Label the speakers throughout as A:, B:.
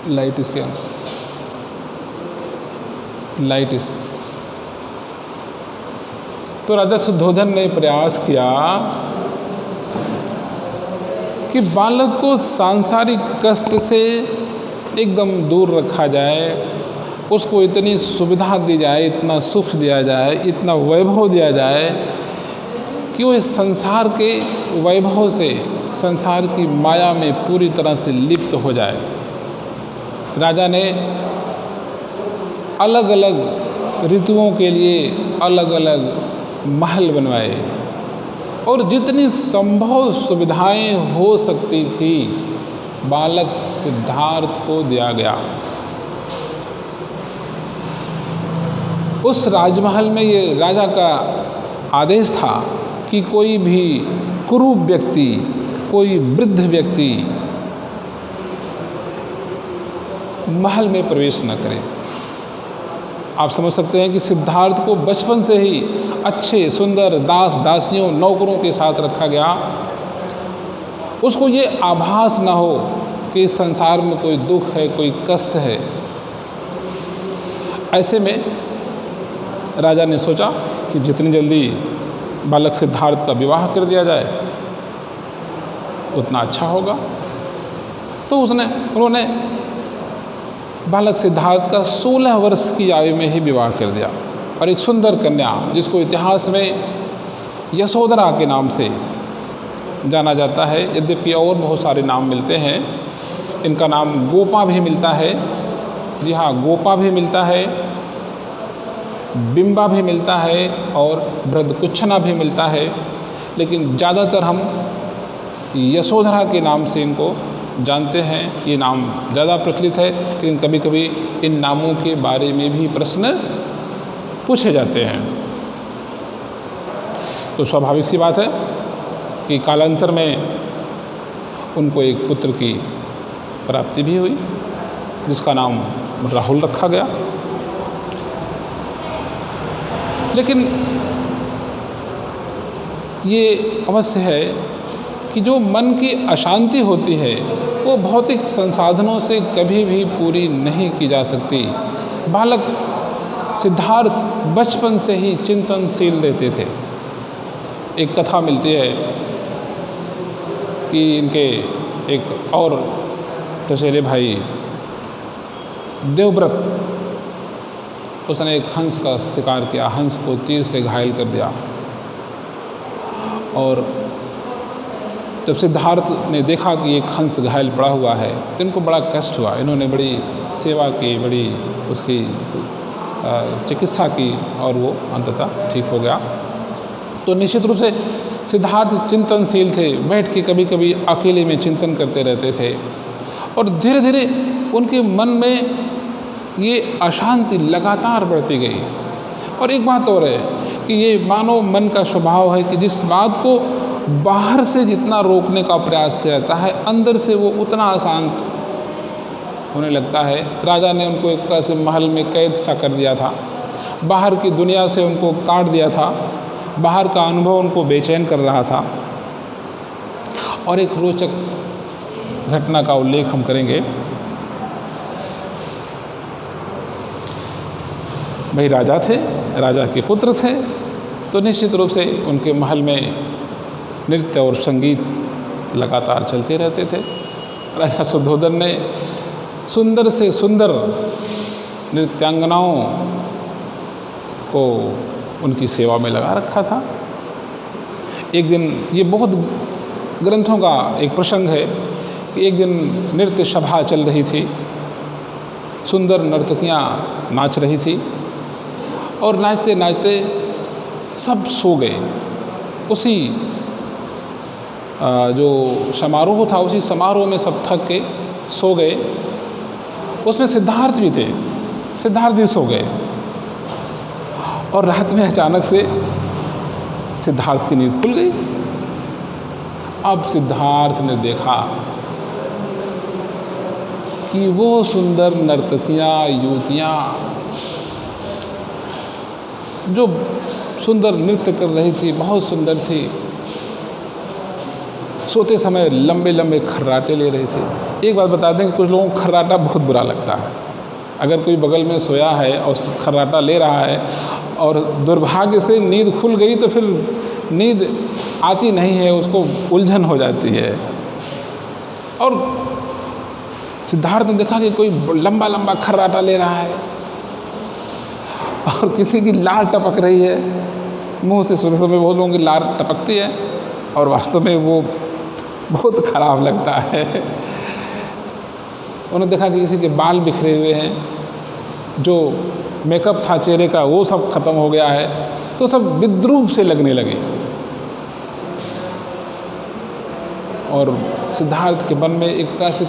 A: Light इसके light इस तो राजा शुद्धोधन ने प्रयास किया कि बालक को सांसारिक कष्ट से एकदम दूर रखा जाए, उसको इतनी सुविधा दी जाए, इतना सुख दिया जाए, इतना वैभव दिया जाए कि वो इस संसार के वैभव से, संसार की माया में पूरी तरह से लिप्त हो जाए। राजा ने अलग अलग ऋतुओं के लिए अलग अलग महल बनवाए और जितनी संभव सुविधाएं हो सकती थी बालक सिद्धार्थ को दिया गया। उस राजमहल में ये राजा का आदेश था कि कोई भी कुरूप व्यक्ति, कोई वृद्ध व्यक्ति महल में प्रवेश न करे। आप समझ सकते हैं कि सिद्धार्थ को बचपन से ही अच्छे सुंदर दास दासियों नौकरों के साथ रखा गया। उसको ये आभास न हो कि इस संसार में कोई दुख है, कोई कष्ट है। ऐसे में राजा ने सोचा कि जितनी जल्दी बालक सिद्धार्थ का विवाह कर दिया जाए उतना अच्छा होगा। तो उन्होंने बालक सिद्धार्थ का 16 वर्ष की आयु में ही विवाह कर दिया और एक सुंदर कन्या जिसको इतिहास में यशोधरा के नाम से जाना जाता है, यद्यपि और बहुत सारे नाम मिलते हैं। इनका नाम गोपा भी मिलता है, जी हाँ, गोपा भी मिलता है, बिंबा भी मिलता है और भृदकुच्छना भी मिलता है, लेकिन ज़्यादातर हम यशोधरा के नाम से इनको जानते हैं। ये नाम ज़्यादा प्रचलित है, लेकिन कभी कभी इन नामों के बारे में भी प्रश्न पूछे जाते हैं। तो स्वाभाविक सी बात है कि कालांतर में उनको एक पुत्र की प्राप्ति भी हुई जिसका नाम राहुल रखा गया। लेकिन ये अवश्य है कि जो मन की अशांति होती है वो भौतिक संसाधनों से कभी भी पूरी नहीं की जा सकती। बालक सिद्धार्थ बचपन से ही चिंतनशील रहते थे। एक कथा मिलती है कि इनके एक और चचेरे भाई देवव्रत, उसने एक हंस का शिकार किया, हंस को तीर से घायल कर दिया। और जब सिद्धार्थ ने देखा कि एक हंस घायल पड़ा हुआ है तो इनको बड़ा कष्ट हुआ। इन्होंने बड़ी सेवा की, बड़ी उसकी चिकित्सा की और वो अंततः ठीक हो गया। तो निश्चित रूप से सिद्धार्थ चिंतनशील थे, बैठ के कभी कभी अकेले में चिंतन करते रहते थे और धीरे धीरे उनके मन में ये अशांति लगातार बढ़ती गई। और एक बात और है कि ये मानव मन का स्वभाव है कि जिस बात को बाहर से जितना रोकने का प्रयास किया जाता है अंदर से वो उतना अशांत होने लगता है। राजा ने उनको एक तरह से महल में कैद सा कर दिया था, बाहर की दुनिया से उनको काट दिया था, बाहर का अनुभव उनको बेचैन कर रहा था। और एक रोचक घटना का उल्लेख हम करेंगे। भाई राजा थे, राजा के पुत्र थे, तो निश्चित रूप से उनके महल में नृत्य और संगीत लगातार चलते रहते थे। राजा शुद्धोधन ने सुंदर से सुंदर नृत्यांगनाओं को उनकी सेवा में लगा रखा था। एक दिन, ये बहुत ग्रंथों का एक प्रसंग है कि एक दिन नृत्य सभा चल रही थी, सुंदर नर्तकियां नाच रही थी और नाचते नाचते सब सो गए। उसी जो समारोह था उसी समारोह में सब थक के सो गए। उसमें सिद्धार्थ भी थे, सिद्धार्थ भी सो गए और रात में अचानक से सिद्धार्थ की नींद खुल गई। अब सिद्धार्थ ने देखा कि वो सुंदर नर्तकियां, युवतियां जो सुंदर नृत्य कर रही थी, बहुत सुंदर थी, सोते समय लंबे लंबे खर्राटे ले रही थी, एक बात बता दें कि कुछ लोगों को खर्राटा बहुत बुरा लगता है। अगर कोई बगल में सोया है और खर्राटा ले रहा है और दुर्भाग्य से नींद खुल गई तो फिर नींद आती नहीं है, उसको उलझन हो जाती है। और सिद्धार्थ ने देखा कि कोई लंबा लंबा खर्राटा ले रहा है और किसी की लार टपक रही है मुंह से। सुबह सुबह बहुत लोगों की लार टपकती है और वास्तव में वो बहुत खराब लगता है। उन्होंने देखा कि किसी के बाल बिखरे हुए हैं, जो मेकअप था चेहरे का वो सब खत्म हो गया है, तो सब विद्रूप से लगने लगे। और सिद्धार्थ के मन में एक प्रकार से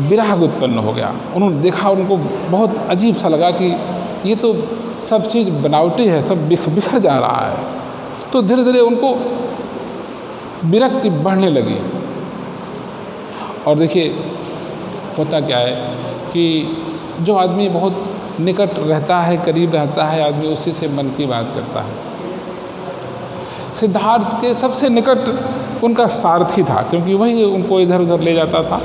A: विराग उत्पन्न हो गया। उन्होंने देखा, उनको बहुत अजीब सा लगा कि ये तो सब चीज़ बनावटी है, सब बिखर जा रहा है। तो धीरे धीरे उनको विरक्ति बढ़ने लगी। और देखिए होता क्या है कि जो आदमी बहुत निकट रहता है, करीब रहता है, आदमी उसी से मन की बात करता है। सिद्धार्थ के सबसे निकट उनका सारथी था, क्योंकि वही उनको इधर उधर ले जाता था।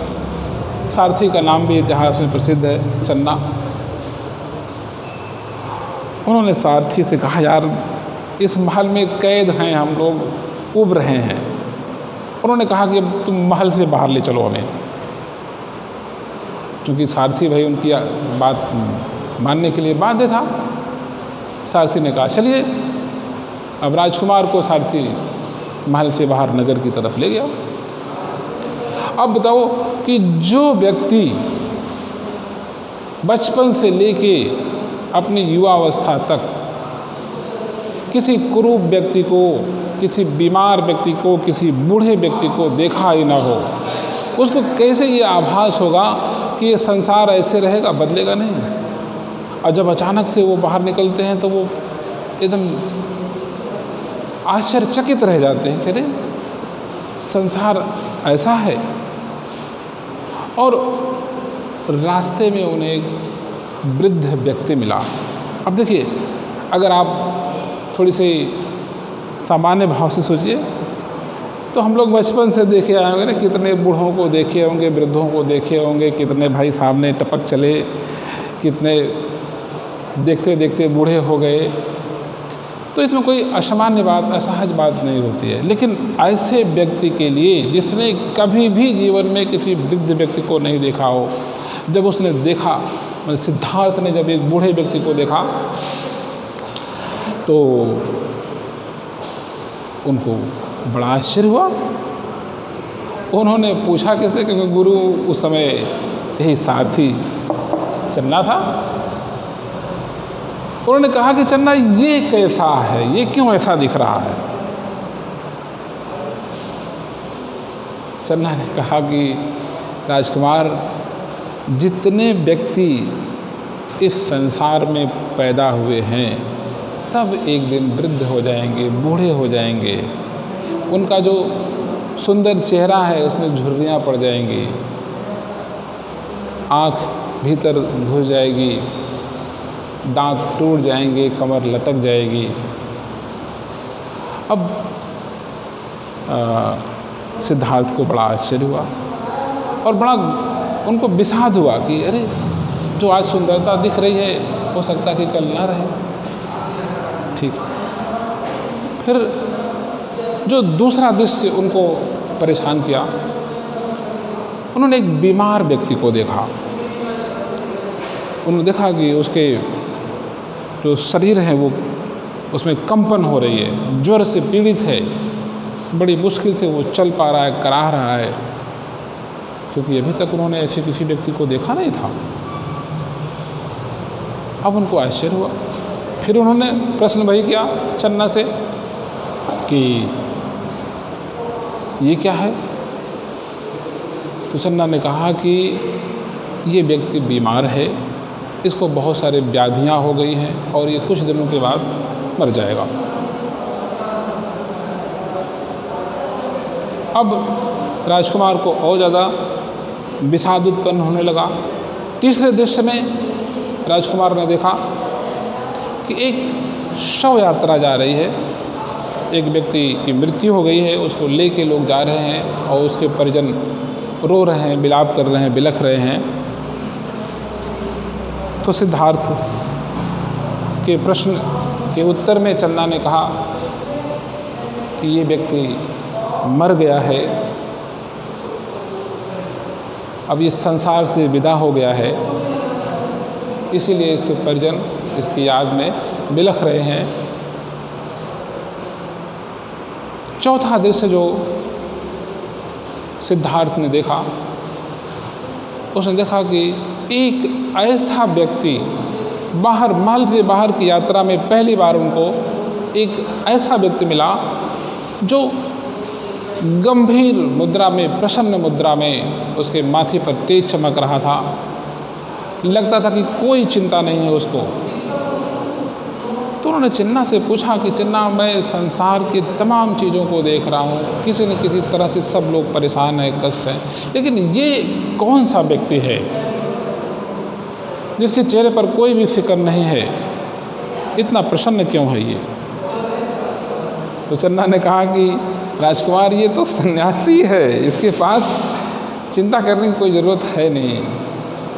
A: सारथी का नाम भी इतिहास में प्रसिद्ध है, चन्ना। उन्होंने सारथी से कहा, यार इस महल में कैद हैं हम लोग, उब रहे हैं। उन्होंने कहा कि अब तुम महल से बाहर ले चलो हमें, क्योंकि सारथी भाई उनकी बात मानने के लिए बाध्य था। सारथी ने कहा चलिए। अब राजकुमार को सारथी महल से बाहर नगर की तरफ ले गया। अब बताओ कि जो व्यक्ति बचपन से लेके अपनी युवावस्था तक किसी कुरूप व्यक्ति को, किसी बीमार व्यक्ति को, किसी बूढ़े व्यक्ति को देखा ही ना हो, उसको कैसे ये आभास होगा कि ये संसार ऐसे रहेगा, बदलेगा नहीं। और जब अचानक से वो बाहर निकलते हैं तो वो एकदम आश्चर्यचकित रह जाते हैं कि अरे संसार ऐसा है। और रास्ते में उन्हें एक वृद्ध व्यक्ति मिला। अब देखिए, अगर आप थोड़ी सी सामान्य भाव से सोचिए तो हम लोग बचपन से देखे आए होंगे ना, कितने बूढ़ों को देखे होंगे, वृद्धों को देखे होंगे, कितने भाई सामने टपक चले, कितने देखते देखते बूढ़े हो गए। तो इसमें कोई असामान्य बात, असहज बात नहीं होती है। लेकिन ऐसे व्यक्ति के लिए जिसने कभी भी जीवन में किसी वृद्ध व्यक्ति को नहीं देखा हो, जब उसने देखा, मतलब सिद्धार्थ ने जब एक बूढ़े व्यक्ति को देखा तो उनको बड़ा आश्चर्य हुआ। उन्होंने पूछा कैसे, क्योंकि गुरु उस समय यही सारथी चन्ना था। उन्होंने कहा कि चन्ना ये कैसा है, ये क्यों ऐसा दिख रहा है। चन्ना ने कहा कि राजकुमार, जितने व्यक्ति इस संसार में पैदा हुए हैं सब एक दिन वृद्ध हो जाएंगे, बूढ़े हो जाएंगे। उनका जो सुंदर चेहरा है उसमें झुर्रियाँ पड़ जाएंगी, आँख भीतर घुस जाएगी, दांत टूट जाएंगे, कमर लटक जाएगी। अब सिद्धार्थ को बड़ा आश्चर्य हुआ और बड़ा उनको विषाद हुआ कि अरे जो आज सुंदरता दिख रही है हो सकता कि कल ना रहे। ठीक। फिर जो दूसरा दृश्य उनको परेशान किया, उन्होंने एक बीमार व्यक्ति को देखा। उन्होंने देखा कि उसके जो शरीर है वो उसमें कंपन हो रही है, ज्वर से पीड़ित है, बड़ी मुश्किल से वो चल पा रहा है, कराह रहा है, क्योंकि अभी तक उन्होंने ऐसे किसी व्यक्ति को देखा नहीं था। अब उनको आश्चर्य हुआ। फिर उन्होंने प्रश्न वही किया चन्ना से कि ये क्या है। तो चन्ना ने कहा कि ये व्यक्ति बीमार है, इसको बहुत सारे व्याधियाँ हो गई हैं और ये कुछ दिनों के बाद मर जाएगा। अब राजकुमार को और ज़्यादा विषाद उत्पन्न होने लगा। तीसरे दृश्य में राजकुमार ने देखा कि एक शव यात्रा जा रही है, एक व्यक्ति की मृत्यु हो गई है, उसको लेके लोग जा रहे हैं और उसके परिजन रो रहे हैं, विलाप कर रहे हैं, बिलख रहे हैं। तो सिद्धार्थ के प्रश्न के उत्तर में चंदा ने कहा कि ये व्यक्ति मर गया है, अब इस संसार से विदा हो गया है, इसीलिए इसके परिजन इसकी याद में बिलख रहे हैं। चौथा दृश्य जो सिद्धार्थ ने देखा, उसने देखा कि एक ऐसा व्यक्ति बाहर, महल से बाहर की यात्रा में पहली बार उनको एक ऐसा व्यक्ति मिला जो गंभीर मुद्रा में, प्रसन्न मुद्रा में उसके माथे पर तेज चमक रहा था। लगता था कि कोई चिंता नहीं है उसको। तो उन्होंने चिन्ना से पूछा कि चिन्ना, मैं संसार की तमाम चीज़ों को देख रहा हूँ, किसी न किसी तरह से सब लोग परेशान हैं, कष्ट हैं, लेकिन ये कौन सा व्यक्ति है जिसके चेहरे पर कोई भी फिक्र नहीं है, इतना प्रसन्न क्यों है ये? तो चन्ना ने कहा कि राजकुमार, ये तो सन्यासी है, इसके पास चिंता करने की कोई ज़रूरत है नहीं।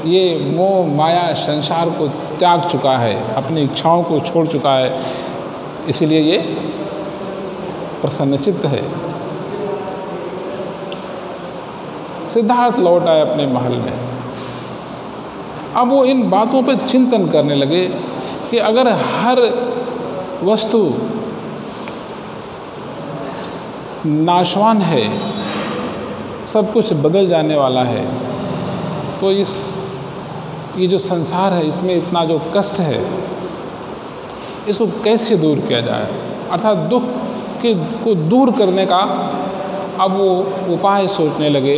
A: ये मोह माया संसार को त्याग चुका है, अपनी इच्छाओं को छोड़ चुका है, इसीलिए ये प्रसन्नचित्त है। सिद्धार्थ लौट आए अपने महल में। अब वो इन बातों पर चिंतन करने लगे कि अगर हर वस्तु नाशवान है, सब कुछ बदल जाने वाला है, तो ये जो संसार है, इसमें इतना जो कष्ट है, इसको कैसे दूर किया जाए? अर्थात दुख को दूर करने का अब वो उपाय सोचने लगे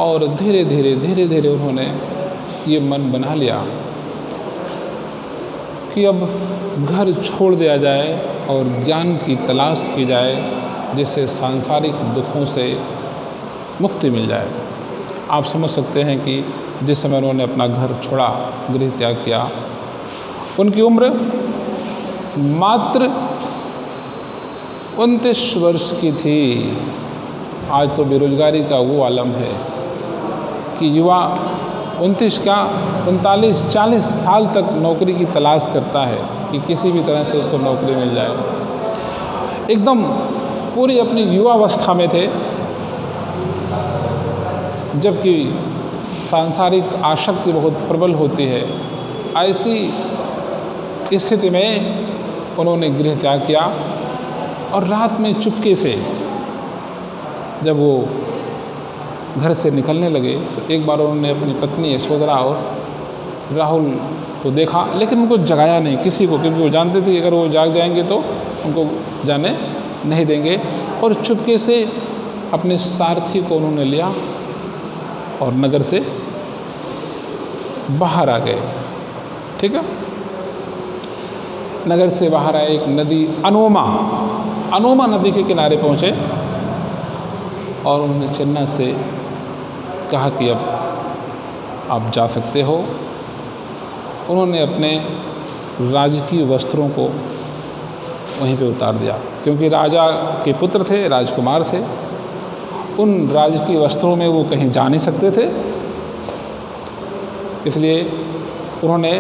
A: और धीरे धीरे उन्होंने ये मन बना लिया कि अब घर छोड़ दिया जाए और ज्ञान की तलाश की जाए, जिससे सांसारिक दुखों से मुक्ति मिल जाए। आप समझ सकते हैं कि जिस समय उन्होंने अपना घर छोड़ा, गृह त्याग किया, उनकी उम्र मात्र 29 वर्ष की थी। आज तो बेरोजगारी का वो आलम है कि युवा 29 क्या 39-40 साल तक नौकरी की तलाश करता है कि किसी भी तरह से उसको नौकरी मिल जाए। एकदम पूरी अपनी युवावस्था में थे, जबकि सांसारिक आसक्ति बहुत प्रबल होती है। ऐसी स्थिति में उन्होंने गृह त्याग किया और रात में चुपके से जब वो घर से निकलने लगे तो एक बार उन्होंने अपनी पत्नी यशोधरा और राहुल को देखा, लेकिन उनको जगाया नहीं किसी को, क्योंकि वो जानते थे कि अगर वो जाग जाएंगे तो उनको जाने नहीं देंगे। और चुपके से अपने सारथी को उन्होंने लिया और नगर से बाहर आ गए। ठीक है, नगर से बाहर आए, एक नदी अनोमा नदी के किनारे पहुँचे और उन्होंने चन्ना से कहा कि अब आप जा सकते हो। उन्होंने अपने राजकीय वस्त्रों को वहीं पे उतार दिया, क्योंकि राजा के पुत्र थे, राजकुमार थे। उन राजकीय वस्त्रों में वो कहीं जा नहीं सकते थे, इसलिए उन्होंने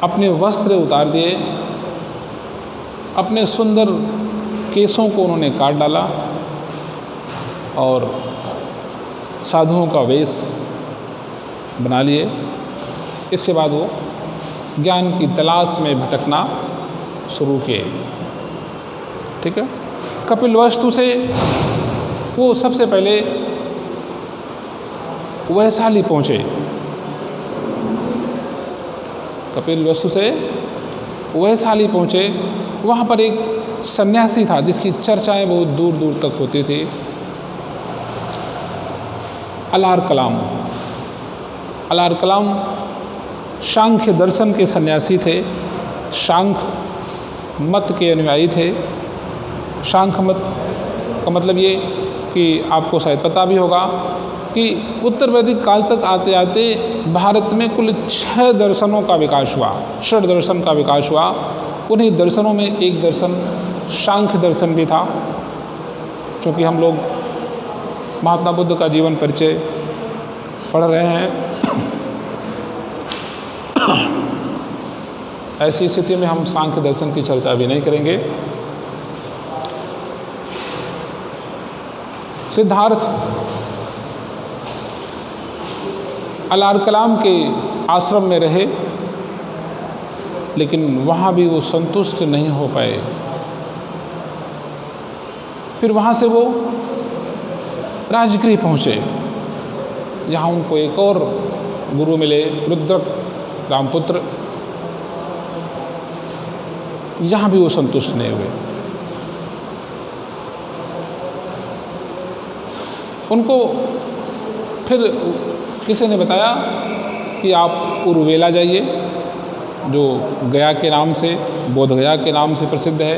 A: अपने वस्त्र उतार दिए, अपने सुंदर केसों को उन्होंने काट डाला और साधुओं का वेश बना लिए। इसके बाद वो ज्ञान की तलाश में भटकना शुरू किए। ठीक है, कपिलवस्तु से वो सबसे पहले वैशाली पहुँचे। कपिलवस्तु से वैशाली पहुँचे, वहाँ पर एक सन्यासी था जिसकी चर्चाएं बहुत दूर दूर तक होती थी, अलार कलाम सांख्य दर्शन के सन्यासी थे, सांख्य मत के अनुयायी थे। सांख्य मत का मतलब ये कि आपको शायद पता भी होगा कि उत्तर वैदिक काल तक आते आते भारत में कुल 6 दर्शनों का विकास हुआ, षड दर्शन का विकास हुआ। उन्हीं दर्शनों में एक दर्शन सांख्य दर्शन भी था। क्योंकि हम लोग महात्मा बुद्ध का जीवन परिचय पढ़ रहे हैं। ऐसी स्थिति में हम सांख्य दर्शन की चर्चा भी नहीं करेंगे। सिद्धार्थ अलार कलाम के आश्रम में रहे, लेकिन वहाँ भी वो संतुष्ट नहीं हो पाए। फिर वहाँ से वो राजगृह पहुँचे, जहाँ उनको एक और गुरु मिले, रुद्रक रामपुत्र। यहाँ भी वो संतुष्ट नहीं हुए। उनको फिर किसी ने बताया कि आप उर्वेला जाइए, जो गया के नाम से, बोध गया के नाम से प्रसिद्ध है।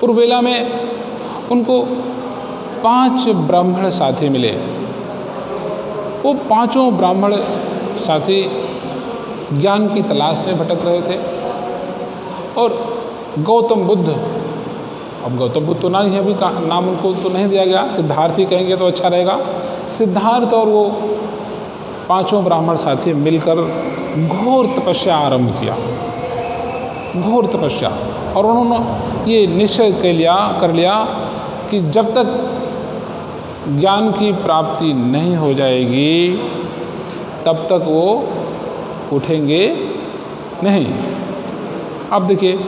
A: उर्वेला में उनको 5 ब्राह्मण साथी मिले। वो 5 ब्राह्मण साथी ज्ञान की तलाश में भटक रहे थे। और गौतम बुद्ध, अब गौतम बुद्ध तो नहीं है, अभी नाम उनको तो नहीं दिया गया, सिद्धार्थ ही कहेंगे तो अच्छा रहेगा। सिद्धार्थ और वो 5 ब्राह्मण साथी मिलकर घोर तपस्या आरंभ किया, घोर तपस्या। और उन्होंने ये निश्चय कर लिया कि जब तक ज्ञान की प्राप्ति नहीं हो जाएगी तब तक वो उठेंगे नहीं। अब देखिए,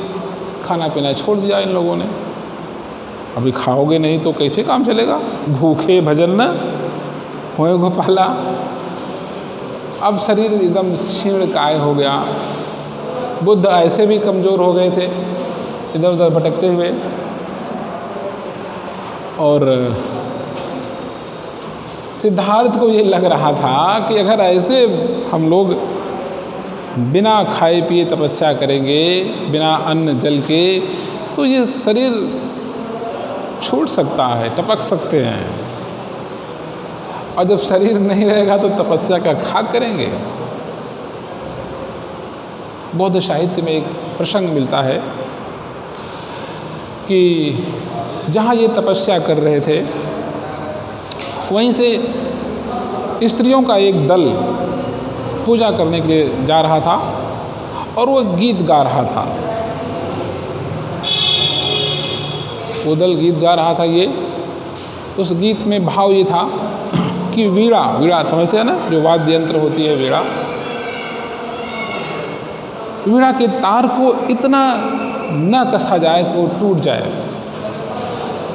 A: खाना पीना छोड़ दिया इन लोगों ने। अभी खाओगे नहीं तो कैसे काम चलेगा? भूखे भजन न होए गोपाला। अब शरीर एकदम क्षीण काय हो गया। बुद्ध ऐसे भी कमज़ोर हो गए थे, इधर उधर भटकते हुए। और सिद्धार्थ को ये लग रहा था कि अगर ऐसे हम लोग बिना खाए पिए तपस्या करेंगे, बिना अन्न जल के, तो ये शरीर छूट सकता है, टपक सकते हैं। और जब शरीर नहीं रहेगा तो तपस्या का खाक करेंगे। बौद्ध साहित्य में एक प्रसंग मिलता है कि जहाँ ये तपस्या कर रहे थे, वहीं से स्त्रियों का एक दल पूजा करने के लिए जा रहा था और वो गीत गा रहा था। वो दल गीत गा रहा था। ये उस गीत में भाव ये था कि वीणा समझते हैं ना, जो वाद्य यंत्र होती है वीणा, वीणा के तार को इतना न कसा जाए कि वो टूट जाए।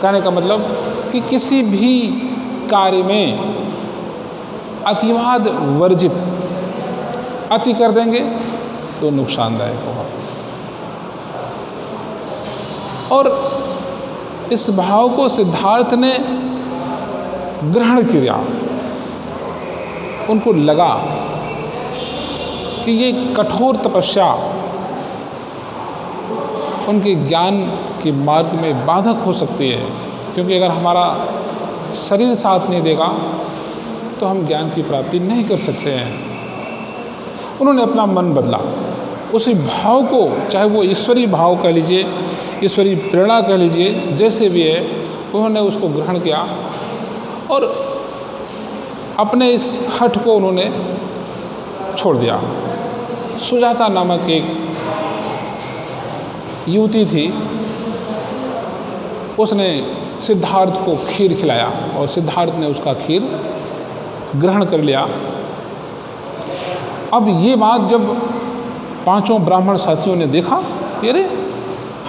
A: कहने का मतलब कि किसी भी कार्य में अतिवाद वर्जित, अति कर देंगे तो नुकसानदायक होगा। और इस भाव को सिद्धार्थ ने ग्रहण किया। उनको लगा कि ये कठोर तपस्या उनके ज्ञान के मार्ग में बाधक हो सकती है, क्योंकि अगर हमारा शरीर साथ नहीं देगा तो हम ज्ञान की प्राप्ति नहीं कर सकते हैं। उन्होंने अपना मन बदला। उसी भाव को, चाहे वो ईश्वरीय भाव कह लीजिए, ईश्वरीय प्रेरणा कह लीजिए, जैसे भी है, उन्होंने उसको ग्रहण किया और अपने इस हठ को उन्होंने छोड़ दिया। सुजाता नामक एक युवती थी, उसने सिद्धार्थ को खीर खिलाया और सिद्धार्थ ने उसका खीर ग्रहण कर लिया। अब ये बात जब 5 ब्राह्मण साथियों ने देखा, अरे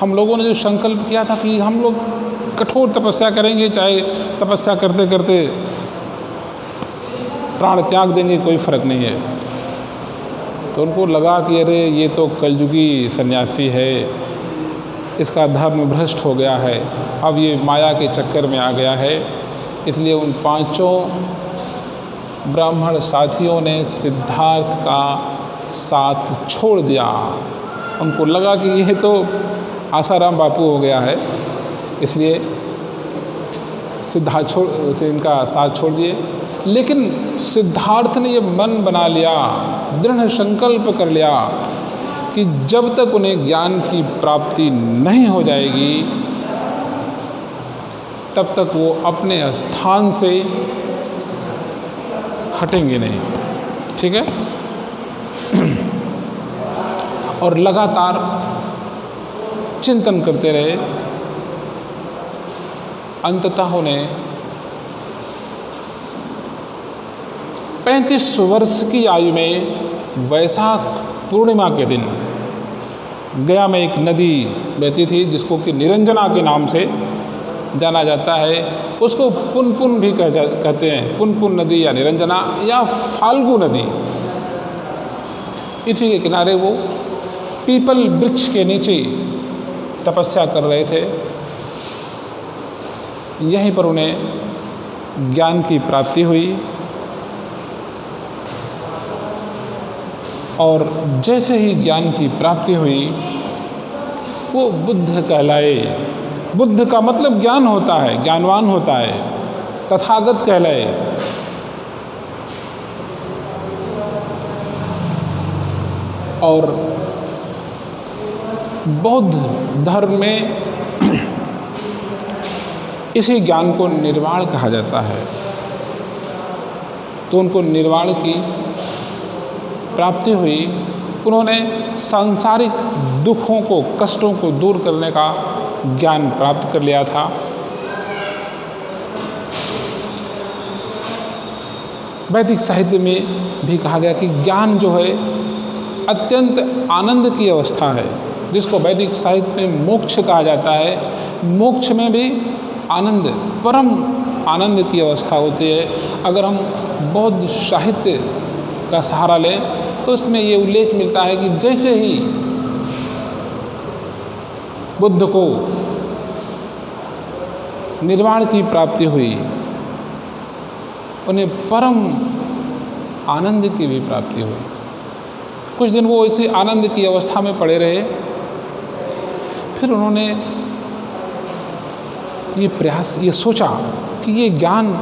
A: हम लोगों ने जो संकल्प किया था कि हम लोग कठोर तपस्या करेंगे, चाहे तपस्या करते करते प्राण त्याग देंगे, कोई फर्क नहीं है। तो उनको लगा कि अरे ये तो कलयुगी सन्यासी है, इसका धर्म भ्रष्ट हो गया है, अब ये माया के चक्कर में आ गया है। इसलिए उन 5 ब्राह्मण साथियों ने सिद्धार्थ का साथ छोड़ दिया। उनको लगा कि यह तो आसाराम बापू हो गया है, इसलिए सिद्धार्थ से इनका साथ छोड़ दिए। लेकिन सिद्धार्थ ने ये मन बना लिया, दृढ़ संकल्प कर लिया कि जब तक उन्हें ज्ञान की प्राप्ति नहीं हो जाएगी तब तक वो अपने स्थान से हटेंगे नहीं। ठीक है। और लगातार चिंतन करते रहे। अंततः उन्हें 35 वर्ष की आयु में वैशाख पूर्णिमा के दिन गया में एक नदी बहती थी जिसको कि निरंजना के नाम से जाना जाता है। उसको पुनपुन भी कहते हैं, पुनपुन नदी या निरंजना या फाल्गु नदी। इसी के किनारे वो पीपल वृक्ष के नीचे तपस्या कर रहे थे। यहीं पर उन्हें ज्ञान की प्राप्ति हुई और जैसे ही ज्ञान की प्राप्ति हुई वो बुद्ध कहलाए। बुद्ध का मतलब ज्ञान होता है, ज्ञानवान होता है, तथागत कहलाए। और बौद्ध धर्म में इसी ज्ञान को निर्वाण कहा जाता है। तो उनको निर्वाण की प्राप्ति हुई। उन्होंने सांसारिक दुखों को, कष्टों को दूर करने का ज्ञान प्राप्त कर लिया था। वैदिक साहित्य में भी कहा गया कि ज्ञान जो है अत्यंत आनंद की अवस्था है, जिसको वैदिक साहित्य में मोक्ष कहा जाता है। मोक्ष में भी आनंद, परम आनंद की अवस्था होती है। अगर हम बौद्ध साहित्य का सहारा लें तो इसमें ये उल्लेख मिलता है कि जैसे ही बुद्ध को निर्वाण की प्राप्ति हुई, उन्हें परम आनंद की भी प्राप्ति हुई। कुछ दिन वो इसी आनंद की अवस्था में पड़े रहे। फिर उन्होंने ये सोचा कि ये ज्ञान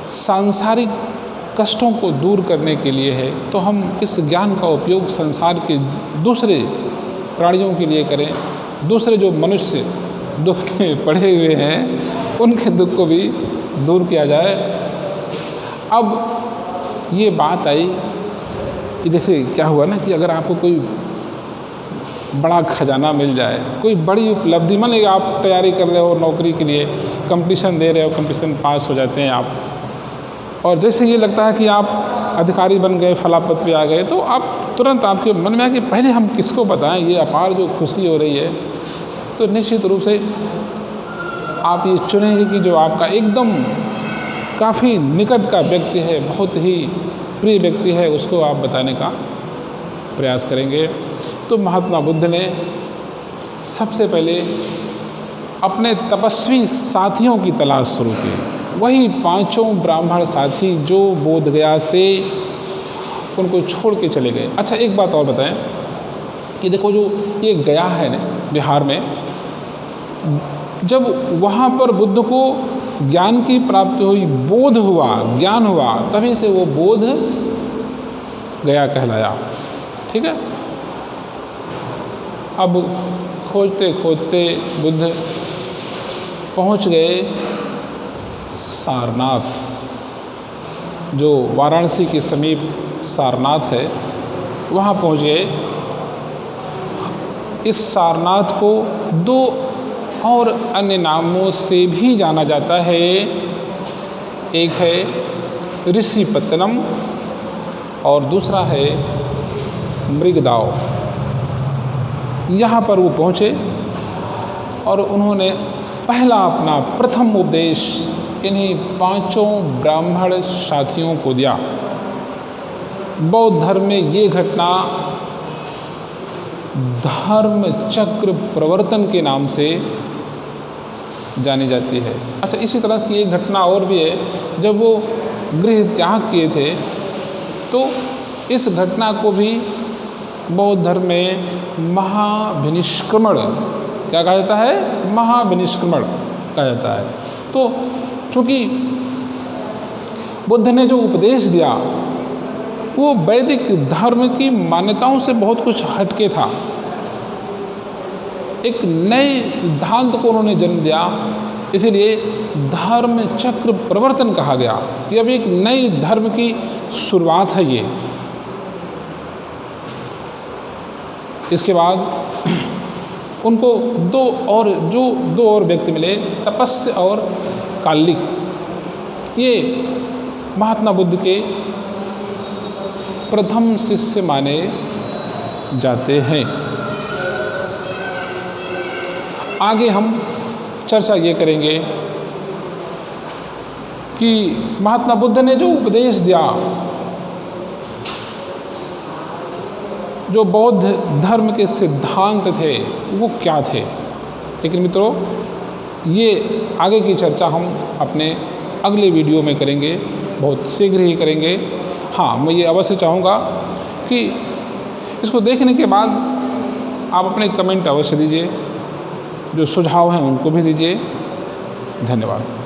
A: सांसारिक कष्टों को दूर करने के लिए है, तो हम इस ज्ञान का उपयोग संसार के दूसरे प्राणियों के लिए करें। दूसरे जो मनुष्य दुख में पड़े हुए हैं उनके दुख को भी दूर किया जाए। अब ये बात आई कि जैसे क्या हुआ ना कि अगर आपको कोई बड़ा खजाना मिल जाए, कोई बड़ी उपलब्धि, मान लीजिए आप तैयारी कर रहे हो नौकरी के लिए, कंपटीशन दे रहे हो, कंपटीशन पास हो जाते हैं आप, और जैसे ये लगता है कि आप अधिकारी बन गए, फलापद पे आ गए, तो आप तुरंत आपके मन में आया कि पहले हम किसको बताएं ये अपार जो खुशी हो रही है। तो निश्चित रूप से आप ये चुनेंगे कि जो आपका एकदम काफ़ी निकट का व्यक्ति है, बहुत ही प्रिय व्यक्ति है, उसको आप बताने का प्रयास करेंगे। तो महात्मा बुद्ध ने सबसे पहले अपने तपस्वी साथियों की तलाश शुरू की। वही 5 ब्राह्मण साथी जो बोध गया से उनको छोड़ के चले गए। अच्छा, एक बात और बताएं कि देखो जो ये गया है ना बिहार में, जब वहाँ पर बुद्ध को ज्ञान की प्राप्ति हुई, बोध हुआ, ज्ञान हुआ, तभी से वो बोध गया कहलाया। ठीक है। अब खोजते खोजते बुद्ध पहुँच गए सारनाथ, जो वाराणसी के समीप सारनाथ है, वहाँ पहुँच गए। इस सारनाथ को 2 और अन्य नामों से भी जाना जाता है। एक है ऋषिपत्तनम और दूसरा है मृगदाव। यहाँ पर वो पहुँचे और उन्होंने पहला अपना प्रथम उपदेश इन्हीं 5 ब्राह्मण साथियों को दिया। बौद्ध धर्म में ये घटना धर्म चक्र प्रवर्तन के नाम से जानी जाती है। अच्छा, इसी तरह की एक घटना और भी है। जब वो गृह त्याग किए थे तो इस घटना को भी बौद्ध धर्म में महाविनिष्क्रमण क्या कहा जाता है? महाविनिष्क्रमण कहा जाता है। तो चूँकि बुद्ध ने जो उपदेश दिया वो वैदिक धर्म की मान्यताओं से बहुत कुछ हटके था। एक नए सिद्धांत को उन्होंने जन्म दिया इसीलिए धर्म चक्र प्रवर्तन कहा गया कि अब एक नई धर्म की शुरुआत है ये। इसके बाद उनको दो और व्यक्ति मिले, तपस्य और कालिक। ये महात्मा बुद्ध के प्रथम शिष्य माने जाते हैं। आगे हम चर्चा ये करेंगे कि महात्मा बुद्ध ने जो उपदेश दिया, जो बौद्ध धर्म के सिद्धांत थे वो क्या थे। लेकिन मित्रों, ये आगे की चर्चा हम अपने अगले वीडियो में करेंगे, बहुत शीघ्र ही करेंगे। हाँ, मैं ये अवश्य चाहूँगा कि इसको देखने के बाद आप अपने कमेंट अवश्य दीजिए, जो सुझाव हैं उनको भी दीजिए। धन्यवाद।